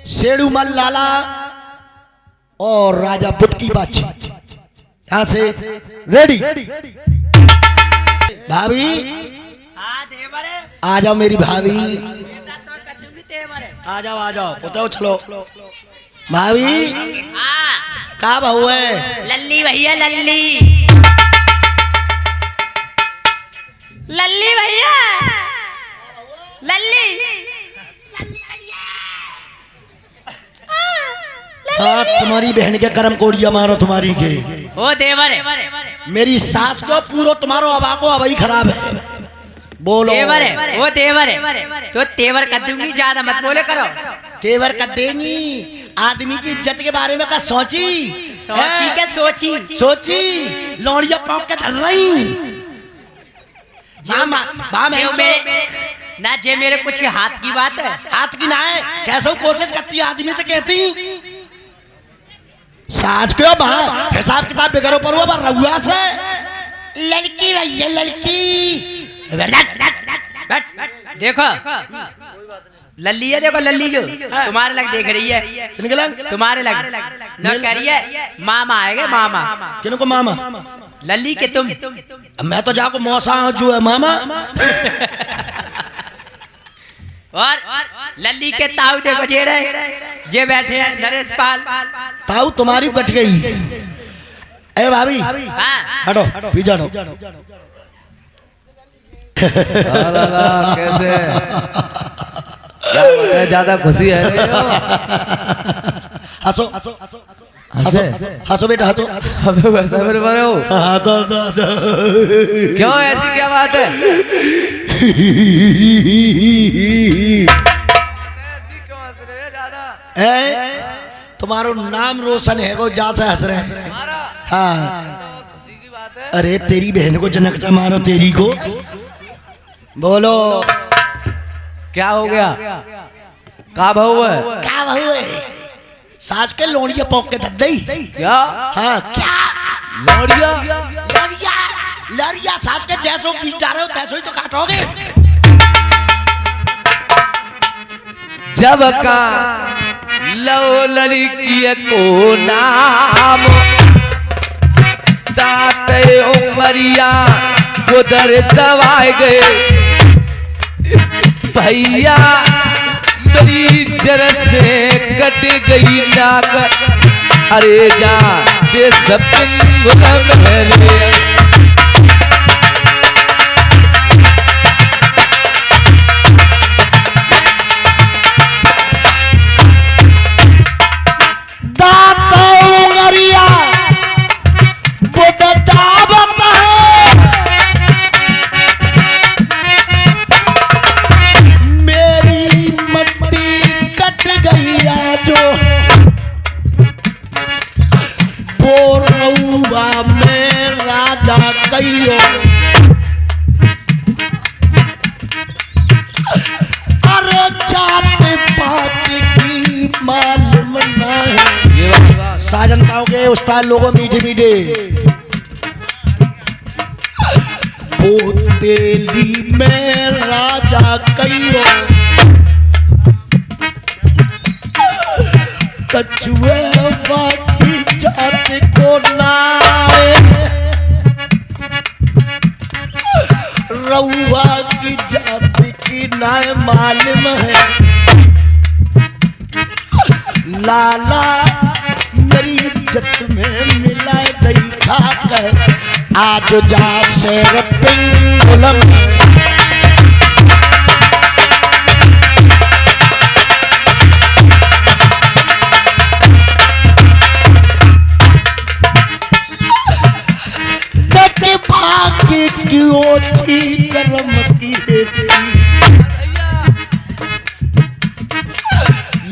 सेडूमल लाला और राजा बुटकी बाची यहां से रेडी। भाभी आ जाओ मेरी भाभी, आ जाओ आ जाओ बताओ चलो। भाभी का बहू है? लल्ली भैया लल्ली, लल्ली भैया लल्ली। हाँ तुम्हारी बहन के कर्म कोड़िया मारो तुम्हारी के। ओ देवर है मेरी सास को पूरा तुम्हारो अबा को अबई खराब है। बोलो देवर है, वो देवर है तो तेवर कर दूंगी, ज्यादा मत बोले करो। तेवर कर देंगी, आदमी की इज्जत के बारे में का सोची? सोची क्या सोची? सोची लौड़िया पौक के धर रही ना जे मेरे कुछ के हाथ की बात है। हाथ की ना है, कैसे कोशिश करती है आदमी से कहती साज क्यों बहा हिसाब किताब बिगड़ो पर हुआ रहुआ से। लड़की भैया लड़की देखो लल्ली है, देखो लल्ली जो तुम्हारे लग देख रही है, तुम्हारे लग न कह रही है मामा आएगा। मामा किनको मामा? लल्ली के तुम। मैं तो जाको मौसा जो है मामा। और लल्ली के ताऊ देखो जे जे बैठे हैं नरेश पाल। ताऊ तुम्हारी कट गई। ए भाभी हटो पीछे हटो। कैसे क्या ज्यादा खुशी है? हंसो हंसो हंसो बेटा हंसो। अबे वैसा मेरे बारे हो क्यों? ऐसी क्या बात है? ऐसी क्यों हंस रहे हैं ज्यादा? तुम्हारो नाम रोशन है को जा से हंस रहे हैं। हाँ खुशी की बात है। अरे तेरी बहन को जनकटा मारो तेरी को। बोलो क्या हो गया? का बहू है? क्या बहू है? सास के लोड़िया पौक के धर दई। क्या? हाँ क्या लौड़िया? लड़िया लड़िया सास के जैसो पीट रहे हो तैसो ही तो काटोगे। जब का लो लड़की को नाम दाते उमरिया उधर दबाए गए भैया मेरी जरा से कट गई नाक। अरे जा दे सब मेरे साजनताओं के उस्ताद लोगों मीठे मीठे पोतेली में राजा कईयो कछुए बाकी जात को नाए रउआ की जात की नाय मालूम है। लाला मेरी इज्जत में मिला दही खा कर आज जा शेर पिंगलम। भाग्य क्यों थी कर्म की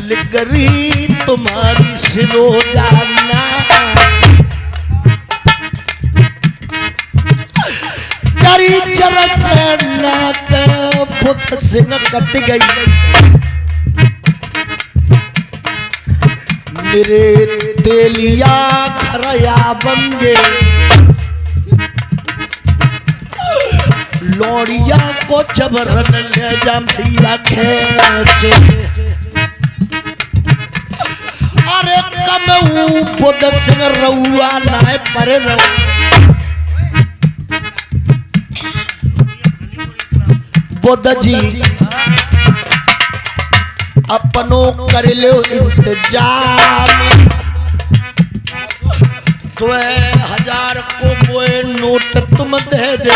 लिगरी तुम्हारी सिरो जाना। करी चरत से नाक बुत सिंह कट गई मेरे तेलिया खरया बंगे लौड़िया को जबरन ले जा भैया खेच में हूँ बुद्ध सिंह रउआ नाय परे रहो। बुद्ध जी अपनों कर लो इंतजाम, 2000 को मोए नोट तुम दे दो।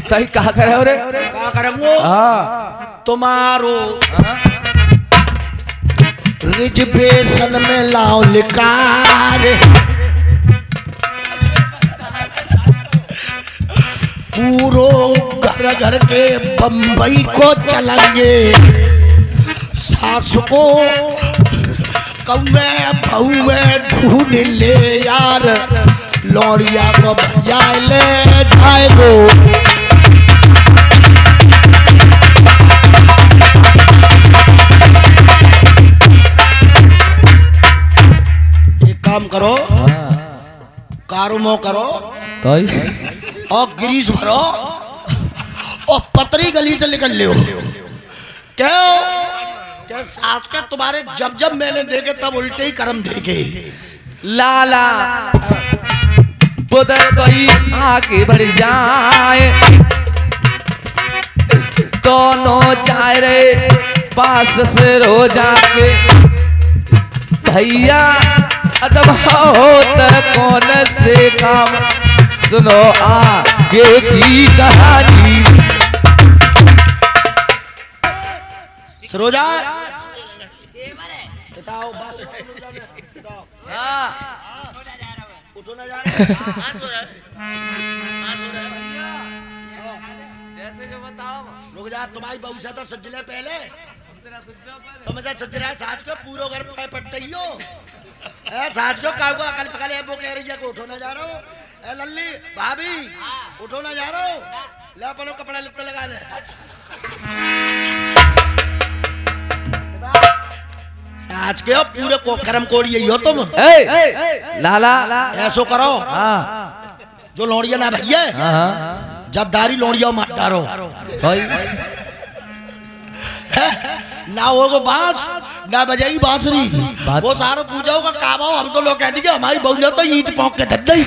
सही कहा करे हो रे? क्या करेंगे? हाँ तुम्हारो रिजर्वेशन में लाओ लिकार, पूरो घर घर के बम्बई को चलेंगे, सास को कौवे बहुए ढूंढ ले यार, लौड़िया को भैया ले जाएगो। एक काम करो, कारुमो करो और गिरीश भरो और पतरी गली से निकल ले। क्यों? क्या साथ के तुम्हारे जब जब मैंने देखे तब उल्टे ही कर्म देखे। लाला बुद्ध कोई आगे बढ़ जाए, दोनों जाए रे पास से रो जाके, भैया अदब होता कौन से काम, सुनो आगे की कहानी। सरोजा बताओ बात बताओ। उठो ना जा रहे जैसे जो बताओ। रुक जा, तुम्हारी बहू से तो सज्जले पहले तुम ऐसा सज्ज रहा है, साज को पूरा घर पे पट्टी हो साज को काऊ को अकल पकड़ वो कह रही है को उठो ना जा रहा हूँ। ए लल्ली भाभी उठो ना जा रहा हूँ, ले अपनो कपड़ा लिपटे लगा ले। आज के पूरे को कर्म कोड़ी यही हो तुम। लाला ऐसो करो, हाँ जो लौड़िया ना भैया जद्दारी लौड़िया मत डारो, ना होगो बांस ना बजाई बांसुरी, वो सारो पूजाओ का काम हो। हम तो लोग कहते कि हमारी बहू ने तो ईंट पौंक के धर दी।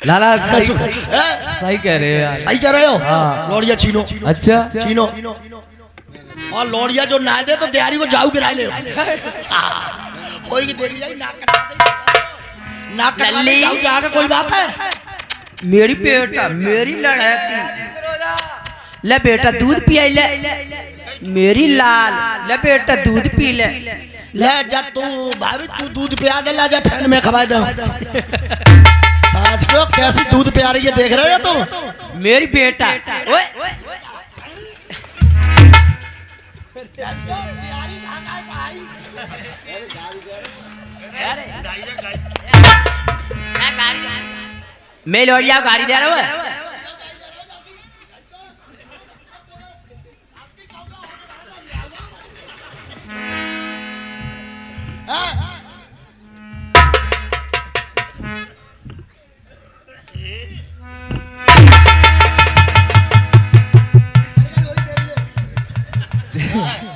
लाला सही कह रहे हो यार। सही कह रहे हो। लौड़िया छीनो, अच्छा छीनो, और लौड़िया जो ना दे तो दियारी को जाऊ गिरा ले। कोई देखी जाए नाक कटा दे, नाक कटा दे जाऊ जाके कोई बात है। मेरी बेटा मेरी लड़की ले बेटा दूध पिया ले, मेरी लाल ले बेटा दूध पी ले। ले जा तू भाभी तू दूध पिया दे, ला जा फैन में खवा दे। साज को कैसी दूध पिया रही है देख रहे हो तुम? मेरी बेटा ओए मैं लौड़िया गाड़ी दे रहा हूँ।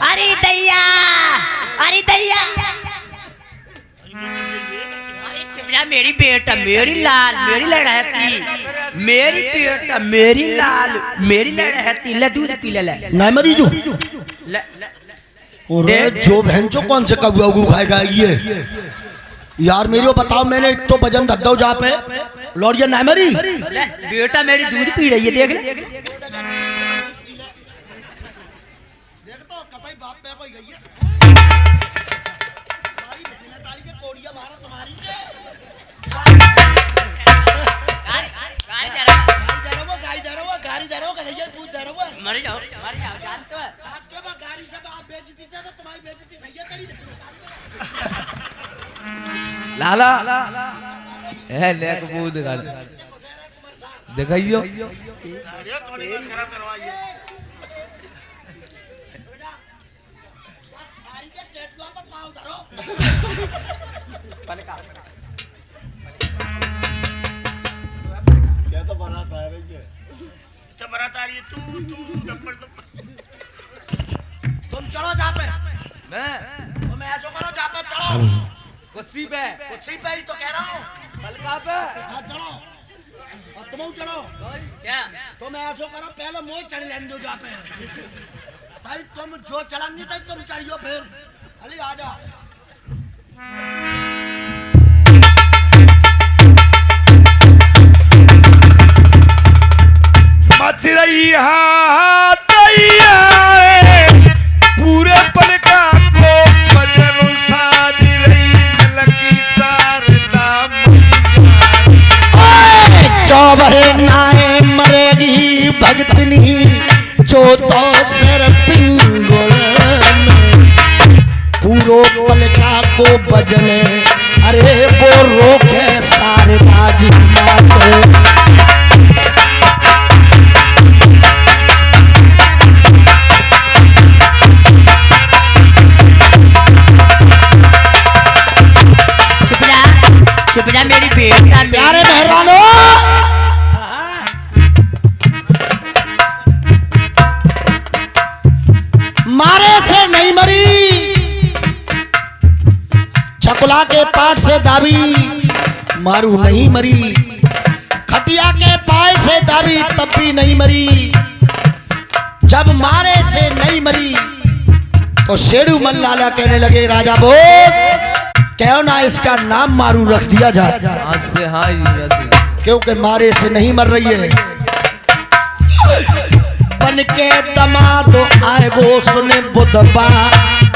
अरे दैया, अरे दैया, चुप जा। मेरी बेटा मेरी लाल मेरी लड़की, मेरी बेटा मेरी लाल मेरी लड़की, ले दूध पी ले। नहीं मरी जो जो बहन जो कौन से कगुआ उगू खाएगा ये यार मेरी को बताओ। मैंने तो वजन धर दो जहाँ पे लौड़िया नहीं मरी। बेटा मेरी दूध पी रही है देख ले। देख तो कतई बाप पे कोई गई है। तुम्हारी बहन ने ताली के कोड़ियां मारा तुम्हारी के। गाड़ी दे रहा वो कन्हैया पूछ दे रहा वो। मर जाओ जान तो है। साथ के बाद गाड़ी से आप बेइज्जती से तो तुम्हारी बेइज्जती सही है तेरी। लाला ए नेक मुंह दिखा दिखाइयो। क्या तो बारात आ रही है, तो बारात आ रही है। तू तुम चलो जहाँ पे मैं तुम ऐसा करो कुर्सी पे कुर्सी पे ही तो कह रहा हूँ। पलका पे हाँ चढ़ो और तुम चढ़ो। क्या तुम ऐसा करो पहले मोह चढ़ लेने दो जा पे भाई तुम जो चलाएंगे तो तुम चढ़ियो फिर अली आ जा। मत रही पूरे पलका को बदन साध रही लकी शारदा चौबर नाए मरेगी भगतनी जो तो सर पिंगुल में पूरो पलका को बजने अरे वो रोके शारदा जी माते। चुपड़ा मेरी बेटा प्यारे मेहरबानो मारे से नहीं मरी चकुला के पाट से दाबी मारू नहीं मरी खटिया के पाए से दाबी तब भी नहीं मरी जब मारे से नहीं मरी तो शेरू मल्लाला कहने लगे राजा बोल क्यों ना इसका नाम मारू रख दिया जाए आज से हाँ क्योंकि मारे से नहीं मर रही है। बन के दमाद आए गो सुने बुधबा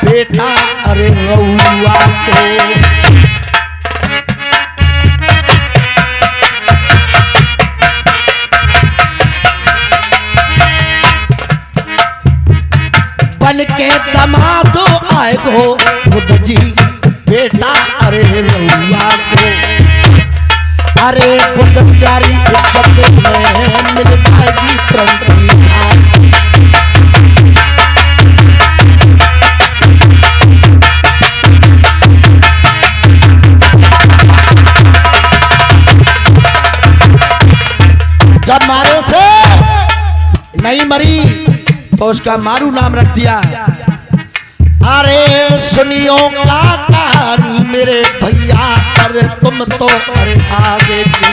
बेटा अरे रउआ को बन के दमाद आए गो बुध जी बेटा अरे रउआ को अरे बुध प्यारी इज्जत में मिल जाएगी तुरंत ही हाथ। जब मारे से नहीं मरी तो उसका मारू नाम रख दिया। अरे सुनियो का कहानी मेरे भैया अरे तुम तो अरे आगे की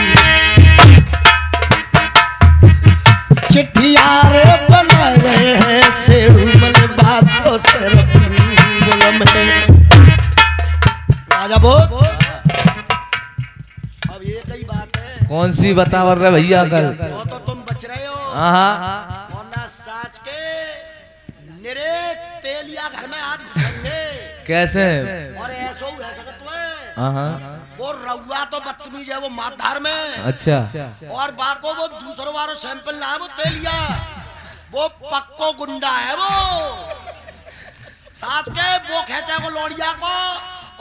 चिट्ठिया रे बना रहे हैं सेड़ूमल बातों से राजा बोल अब ये कई बात है कौन सी बता रहे भैया कल तो तुम बच रहे हो हाँ और ना साच के निरे तेलिया घर में आज घुसेंगे कैसे और ऐसा हो सकत तुम्हें हाँ वो रउआ तो बदतमीज है वो मातधार में अच्छा और बाको वो दूसरों वालों सैंपल ना है वो तेलिया वो पक्को गुंडा है वो साथ के वो खेचा को लोड़िया को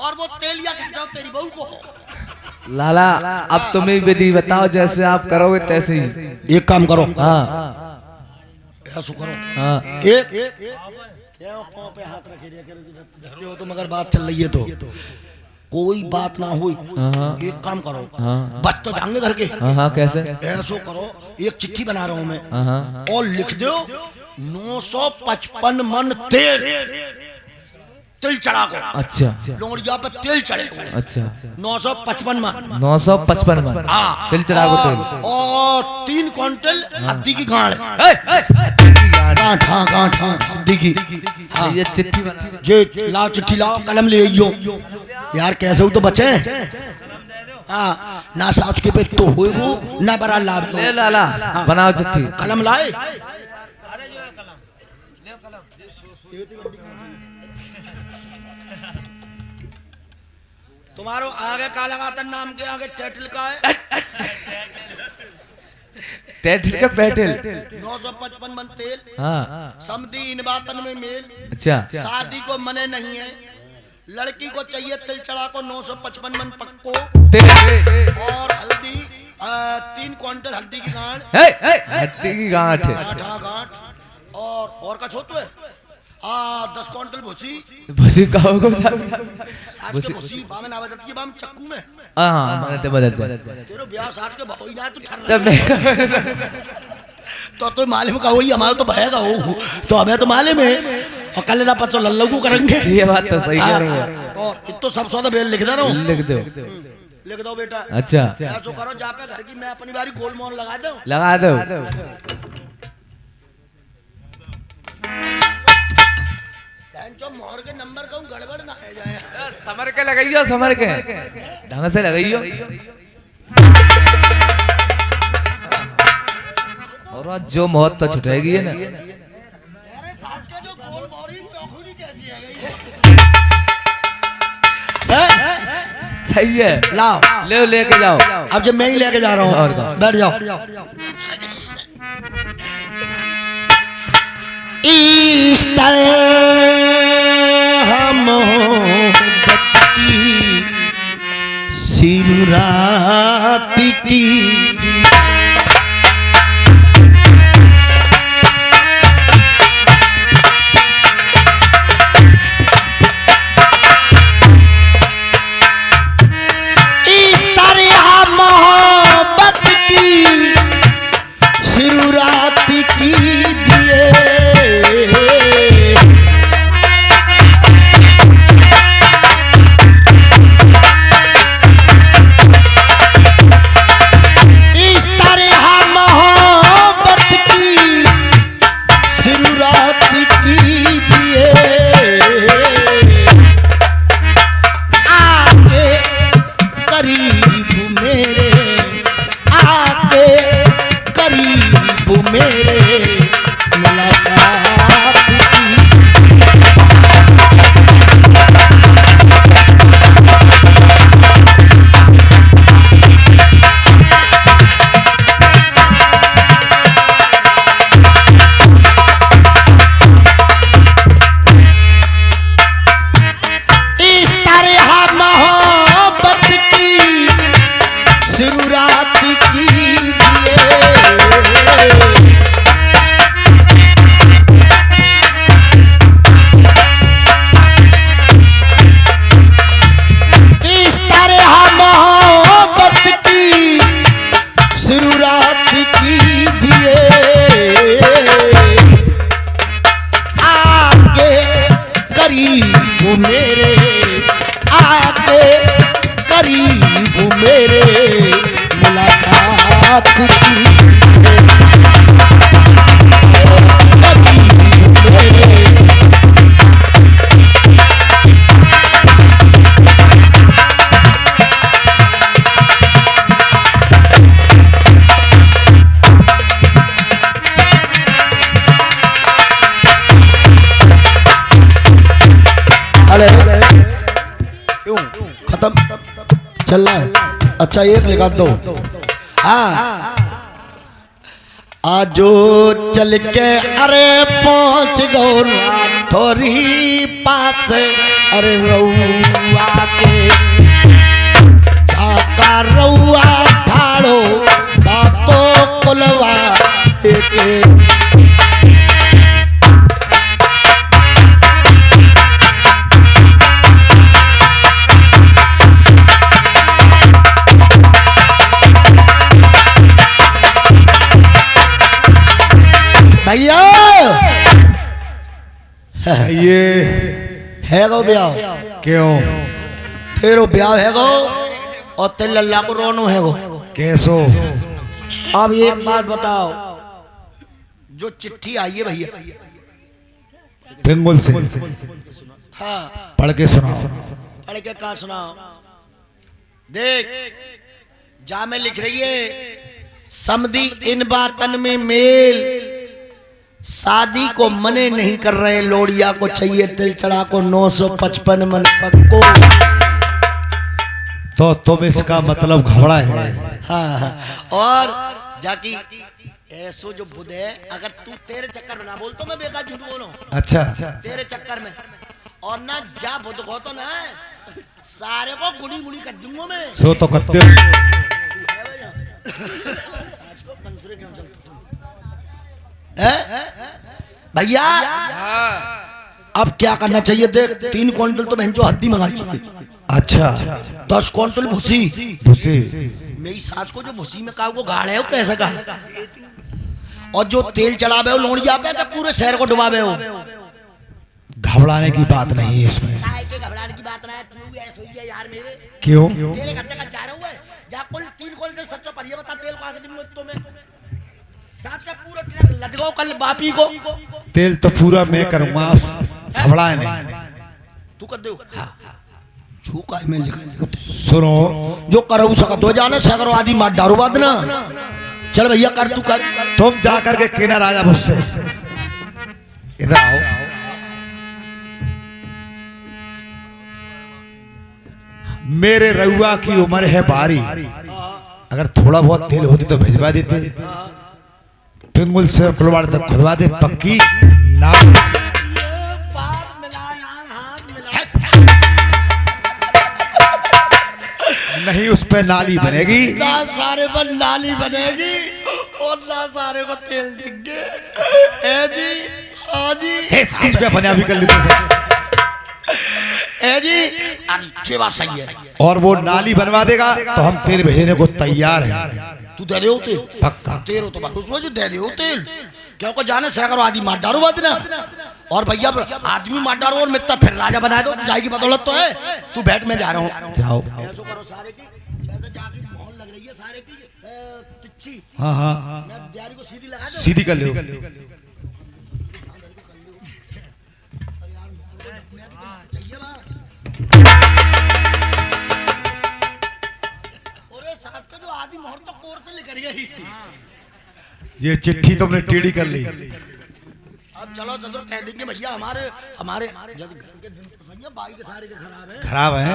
और वो तेलिया खेचा तेरी बहू को। लाला अब तुम्हें विधि बताओ जैसे आप करोगे तैसे ही एक काम करो हाँ ऐसा करो हाँ एक क्या पाँव पे हाथ रखे हो तुम अगर बात चल रही है तो कोई बात ना हुई एक काम करो बच तो जाएंगे घर के हाँ कैसे ऐसो करो एक चिट्ठी बना रहा हूं मैं हाँ और लिख दो 955 मन तेल तिल चढ़ा को अच्छा लोहड़िया पे तेल चढ़ेगा अच्छा 955 मन 955 मन हाँ तिल चढ़ा को तेल और 3 क्विंटल हद्दी की गांठ गांठ हाँ हद्दी की हाँ ये चिट्ठी बना जे लाओ चिट्ठी लाओ कलम ले आइयो यार कैसे हो तो बचे हाँ ना साउच के पे तो होएगो ना बड़ा लाभ ले लाला बनाओ चिट्ठी कलम लाए तुम्हारो आगे का लगाता नाम के आगे टाइटल का है टाइटल का पैटल 955 मन तेल हाँ समधी इन बातन में मेल अच्छा शादी को मने नहीं है लड़की को चाहिए तिल चढ़ा को 955 मन पक्को तेल और हल्दी 3 क्विंटल हल्दी की गांठ हत्ती की गांठ गांठ और का छोटू है 10 क्विंटल भूसी भूसी कहो को साथ के भूसी बामे ना बदत की बाम चक्कू में हाँ मैंने तो बदल तेरो ब्याह साथ के भाई ना तू ठर तब तो मालूम का वही हमारा तो भयगा हो तो हमें तो मालूम है और कल ना पचो लल्लू करेंगे। ये बात तो सही कह रहे हो। और तो सब सौदा बेल लिख दे रहा हूँ। लिख दो। लिख दो बेटा। अच्छा क्या जो करो जा पे घर की मैं अपनी बारी गोल मोहन लगा दूं। लगा दो। जो मोहर के नंबर कहूँ गड़बड़ ना है जाए। समर के लगाइयो, समर के ढंग से लगाइयो। और आज जो मौत तो छुटेगी है ना। अरे साहब के जो गोल मोहरी चौखुरी कैसी है गई? सही है। लाओ ले लेके जाओ। अब जब मैं ही लेके जा रहा और हूँ क्या? बैठ जाओ। इस तरह मोहब्बत की सिरुरात की इस तरह मोहब्बत की सिरुरात कीजिए। इस तरह मोहब्बत की सिरुरात कीजिए। आके करीब मेरे, आके करीब मेरे मुलाकात की। इस तरह मोहब्बत की शुरुआत कीजिए। इस तरह मोहब्बत की शुरुआत कीजिए। आके करीब मेरे, आके करीब मेरे मुलाकात कीजिए। करीब मेरे अरे क्यों खत्म चल रहा है? अच्छा एक लिखा दो। हाँ आजो चल के अरे पहुंच गो थोड़ी पास अरे रउआ के आका रउआ ठाड़ो बातो कुलवा के। भैया ये है गो ब्याह क्यों तेरो ब्याह है गो और तेल अल्लाह को रोनो है गो। कैसो? अब एक बात बताओ, जो चिट्ठी आई है भैया पिंगुल से हाँ पढ़ के सुनाओ। पढ़ के कहा सुनाओ। देख जा में लिख रही है समधी इन बातन में मेल, शादी को मने नहीं कर रहे, लोड़िया को चाहिए तिल चढ़ा को 955 मन पक्को। तो तुम इसका मतलब घबरा है। हाँ और जाकी ऐसो जो बुध है, अगर तू तेरे चक्कर में ना बोल तो मैं बेकार झूठ बोलूं। अच्छा तेरे चक्कर में और ना जा बुध को तो ना सारे को गुड़ी गुड़ी कर दूंगा मैं। सो तो कत्ते तू है भैया आज को पंसरे क्यों चलता तू है भैया? अब क्या करना चाहिए देख, 3 क्विंटल तो बहन जो हद्दी मंगाई। अच्छा 10 क्विंटल भूसी। भूसी मेरी सास को जो भूसी में कहा वो गाड़ है वो कैसे का, और जो तेल चढ़ावे हो लोड़िया पे पूरे शहर को डुबावे हो। घबराने की बात नहीं है इसमें। काहे के घबराने की बात ना है, तू भी ऐसे ही है यार मेरे। क्यों? तेल कच्चा का जा रहा हुआ है, जा कुल 3 क्विंटल सच्चा पर ये बता तेल कहां से निकलो तुम्हें? साथ का पूरा ट्रक लदगाओ कल बापी को। तेल तो पूरा मैं करूंगा, घबराए नहीं। तू कर दे। हाँ छूका में लिखा। सुनो, जो करो सका दो जाने सगरो आदि मार डारू बात ना। चल भैया कर, तू कर। तुम जा करके केना राजा मुझसे इधर आओ। मेरे रउआ की उम्र है बारी, अगर थोड़ा बहुत तेल होती तो भिजवा देते। पिंगुल से खुलवा दे, खुदवा दे पक्की ना। नहीं उस पे नाली बनेगी ना, सारे पर नाली बनेगी और ना सारे को तेल देंगे। ए जी, हाँ जी, हे पे बने अभी कर लेते। ए जी, अच्छी बात सही है। और वो नाली बनवा देगा तो हम तेल भेजने को तैयार हैं। तू दे दे तेल पक्का। तेल तो भरोसा जो दे दे तेल, क्यों को जाने सैकड़ों आदमी मार डालो बात ना। और भैया आदमी मार डालो और मित्ता फिर राजा बना दो, जाएगी बदौलत तो है। तू बैठ, में जा रहा हूँ। जाओ। ऐसो करो सारे की, जैसे जाके माहौल लग रही है सारे की तिच्छी। हाँ हाँ, मैं दियारी को सीधी लगा दूं। सीधी कर लो। आदि मोहर तो कोर से लिख रही है। ये चिट्ठी तुमने टेढ़ी कर ली। अब चलो जरूर कह देंगे भैया हमारे जब घर के दिन तो सही है, बाकी के सारे के खराब है। खराब है।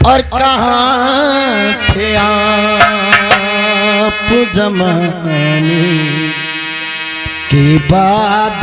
और कहाँ थे आप जमाने के बाद